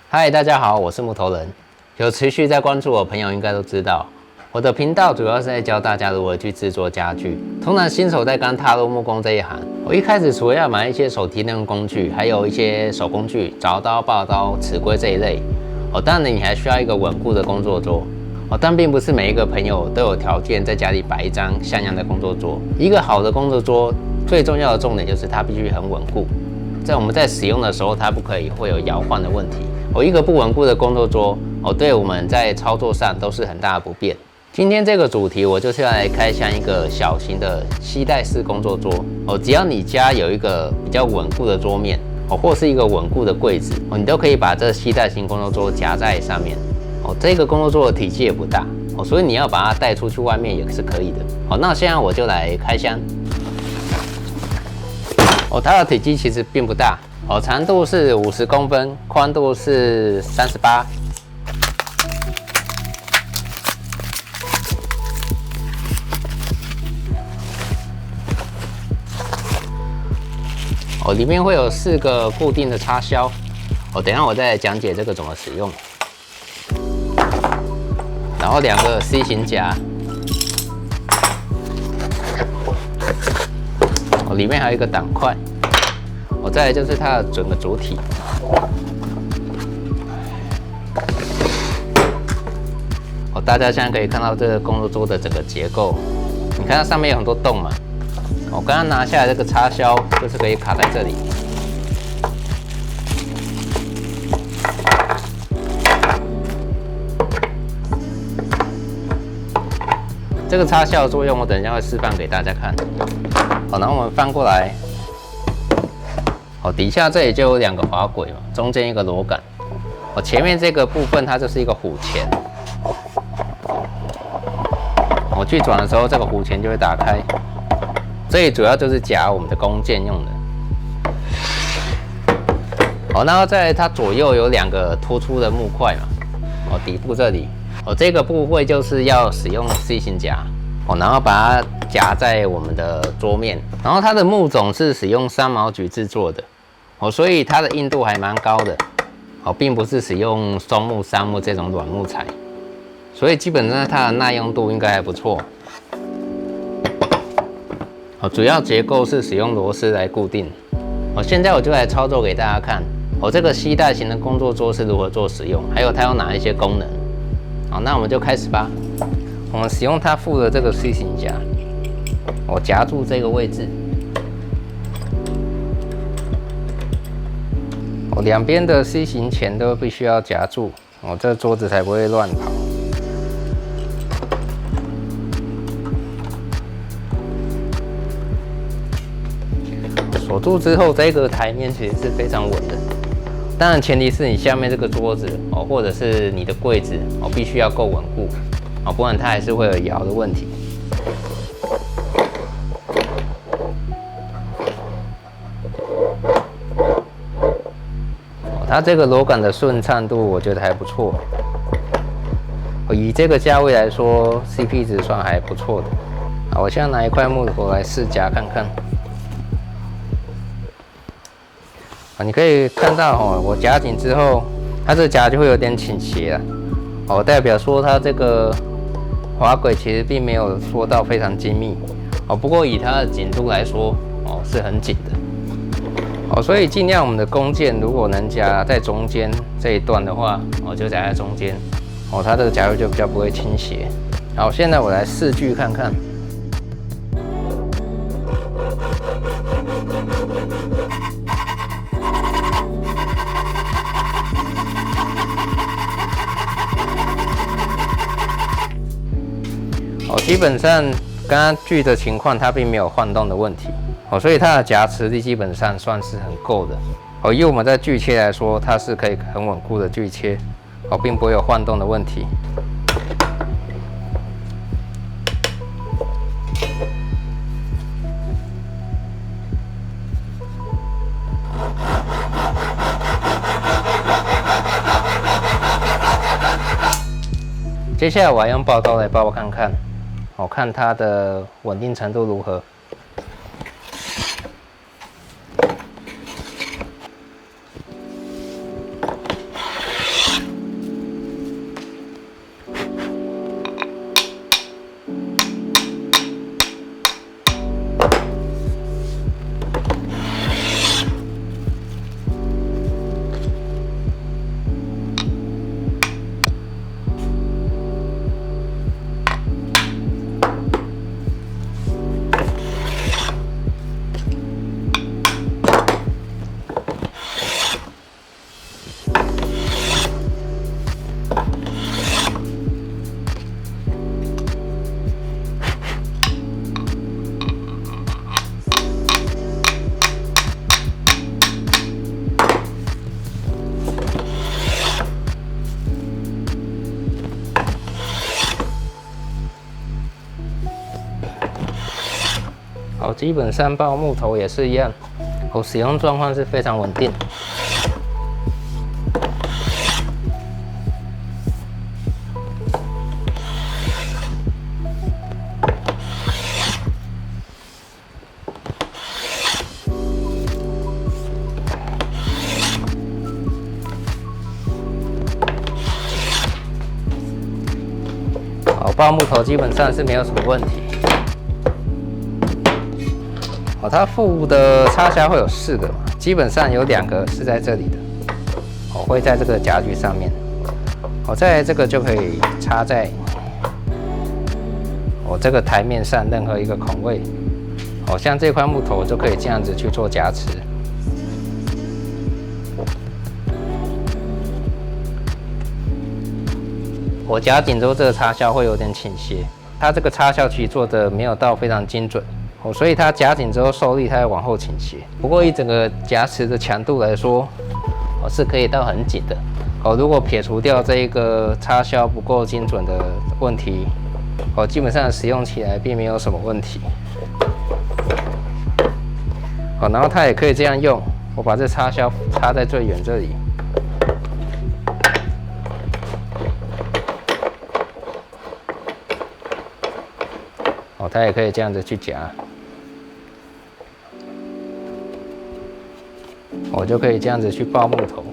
嗨，大家好，我是木頭人。有持續在關注我的朋友應該都知道，我的頻道主要是在教大家如何去制作家具。通常新手在剛踏入木工這一行，我一開始除了要買一些手提電工工具，還有一些手工具，鑿刀、刨刀、尺規這一類。當然你還需要一個穩固的工作桌。但並不是每一個朋友都有條件在家裡擺一張像樣的工作桌。一個好的工作桌，最重要的重點就是它必須很穩固。在我們在使用的時候，它不可以會有搖晃的問題。一個不穩固的工作桌，對我們在操作上都是很大的不便。今天這個主題，我就是要來開箱一個小型的攜帶式工作桌。只要你家有一個比較穩固的桌面，或是一個穩固的櫃子，你都可以把這攜帶型工作桌夾在上面。這個工作桌的體積也不大，所以你要把它帶出去外面也是可以的。那現在我就來開箱。它的體積其實並不大，長度是50公分，寬度是38。裡面會有4個固定的插銷。等一下我再來講解這個怎麼使用。然後2個 C 型夾。裡面還有一個擋塊。再來就是它的整個主體。大家現在可以看到這個工作桌的整個結構，你看它上面有很多洞嘛。我剛剛拿下來這個插銷，就是可以卡在這裡。這個插銷的作用，我等一下會示範給大家看。然後我們翻過來，底下這裡就有2個滑軌嘛，中間一個螺桿。前面這個部分它就是一個虎鉗。我去轉的時候，這個虎鉗就會打開。這裡主要就是夾我們的弓箭用的。然後在它左右有2個突出的木塊嘛，底部這裡，這個部位就是要使用 C 型夾，然後把它夾在我們的桌面。然後它的木種是使用3毛櫸制作的，所以它的硬度還蠻高的，並不是使用松木、杉木這種軟木材，所以基本上它的耐用度應該還不錯。主要結構是使用螺絲來固定。現在我就來操作給大家看，這個攜帶型的工作桌是如何做使用，還有它有哪一些功能。那我們就開始吧。我們使用它附的這個 C 型夾，我夾住這個位置。兩邊的 C 型鉗都必須要夾住，這桌子才不會亂跑。鎖住之後，這個台面其實是非常穩的。當然，前提是你下面這個桌子或者是你的櫃子必須要夠穩固，不然它還是會有搖的問題。它這個螺桿的順暢度，我覺得還不錯。以這個價位來說 ，CP 值算還不錯的。我現在拿一塊木頭來試夾看看。你可以看到我夾緊之後，它這夾就會有點傾斜了，代表說它這個滑軌其實並沒有說到非常精密，不過以它的緊度來說，是很緊的，所以盡量我們的弓箭如果能夾在中間這一段的話，就夾在中間，它這個夾位就比較不會傾斜。好，現在我來試鋸看看。基本上刚剛锯的情況，它並沒有晃動的問題，所以它的夾持力基本上算是很夠的。以我們在鋸切來說，它是可以很穩固的鋸切，並不會有晃動的問題。接下來我要用刨刀來刨看看。我看它的穩定程度如何。好，基本上爆木头也是一样，使用狀況是非常穩定。好，爆木头基本上是沒有什麼問題。它附的插銷會有4個嘛，基本上有2個是在這裡的，會在這個夾具上面。再來這個就可以插在這個台面上任何一個孔位。像這塊木頭就可以這樣子去做夾持。我夾緊之後，這個插銷會有點傾斜，它這個插銷其實做的沒有到非常精準。所以它夾緊之後受力，它會往後傾斜。不過以整個夾持的強度來說，是可以到很緊的。如果撇除掉這個插銷不夠精準的問題，基本上使用起來並沒有什麼問題。然後它也可以這樣用，我把這插銷插在最遠這裡。它也可以這樣子去夾。我就可以這樣子去爆木頭。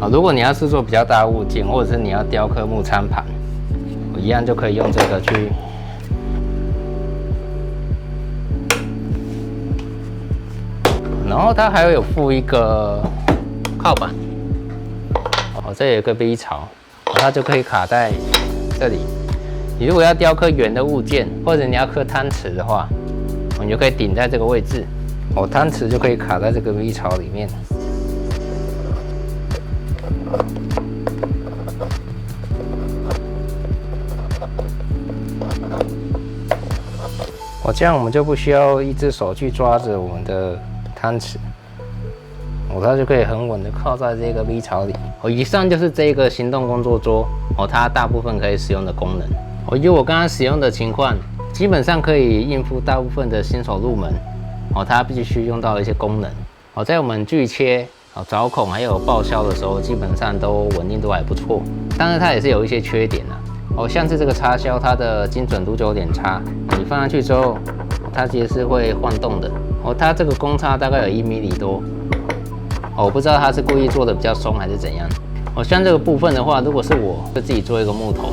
如果你要制作比較大的物件，或者是你要雕刻木餐盤，我一樣就可以用這個去。然後它還有附一個靠板，這有一個 V 槽，它就可以卡在這裡。你如果要雕刻圓的物件，或者你要刻湯匙的話，你就可以頂在這個位置，湯匙就可以卡在這個 V 槽裡面。这樣我們就不需要一隻手去抓着我們的湯匙，它就可以很穩的靠在這個 V 槽裡。以上就是這個行動工作桌，它大部分可以使用的功能。以我剛剛使用的情況，基本上可以應付大部分的新手入門，它必須用到的一些功能。在我們鋸切、鑿孔還有報銷的時候，基本上都穩定度還不錯。當然它也是有一些缺點像是這個插銷，它的精準度就有點差。你放上去之後，它其實是會晃動的。它這個公差大概有1 mm 多。我不知道它是故意做的比較鬆還是怎樣。像這個部分的話，如果是我，就自己做一個木頭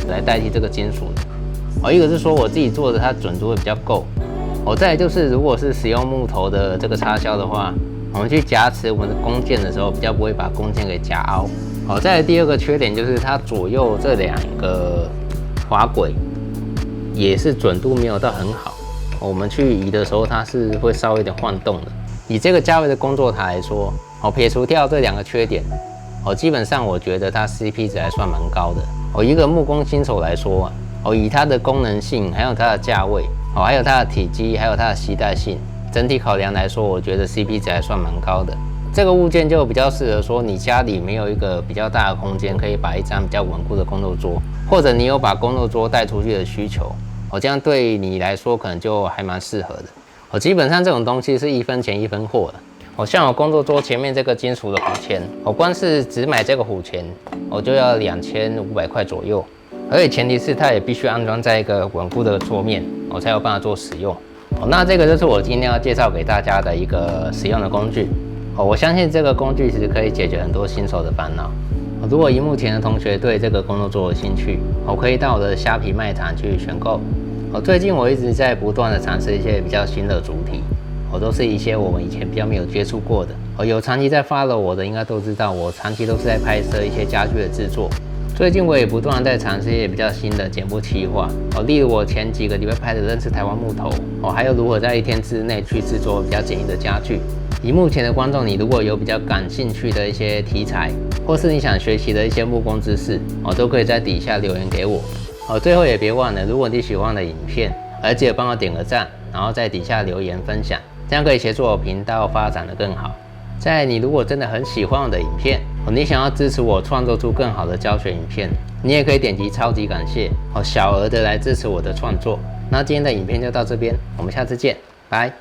的來代替這個金屬的。一個是說我自己做的，它準度會比較夠。再來就是如果是使用木頭的這個插銷的話，我們去夾持我們的弓箭的時候，比較不會把弓箭給夾凹。再來第二個缺點就是它左右這2個滑軌也是準度沒有到很好。我們去移的時候，它是會稍微有點晃動的。以這個價位的工作台來說，撇除掉這2個缺點，基本上我覺得它 CP 值還算蠻高的。一個木工新手來說，以它的功能性，還有它的價位，還有它的體積，還有它的攜帶性，整體考量來說，我覺得 CP 值還算蠻高的。這個物件就比較適合說你家裡沒有一個比較大的空間，可以擺一張比較穩固的工作桌，或者你有把工作桌帶出去的需求，這樣對你來說可能就還蠻適合的。基本上這種東西是1分錢1分貨的。像我工作桌前面這個金屬的虎鉗，我光是只買這個虎鉗，我就要2500塊左右。而且前提是它也必須安裝在一個穩固的桌面，我才有辦法做使用。那這個就是我今天要介紹給大家的一個使用的工具。我相信這個工具其實可以解決很多新手的煩惱。如果以目前的同學對這個工作桌有興趣，可以到我的蝦皮賣場去選購。最近我一直在不斷的嘗試一些比較新的主題，都是一些我們以前比較沒有接觸過的。有長期在 follow 我的應該都知道，我長期都是在拍攝一些家具的制作。最近我也不斷在嘗試一些比較新的節目企劃，例如我前幾個禮拜拍的認識台灣木頭，還有如何在1天之內去制作比較簡易的家具。以目前的觀眾，你如果有比較感興趣的一些題材，或是你想學習的一些木工知識，都可以在底下留言給我。最後也別忘了，如果你喜歡的影片，記得幫我點個讚，然後在底下留言分享，這樣可以協助我頻道發展得更好。再來，你如果真的很喜歡我的影片，你想要支持我創作出更好的教學影片，你也可以點擊超級感謝，小額的來支持我的創作。那今天的影片就到這邊，我們下次見，拜。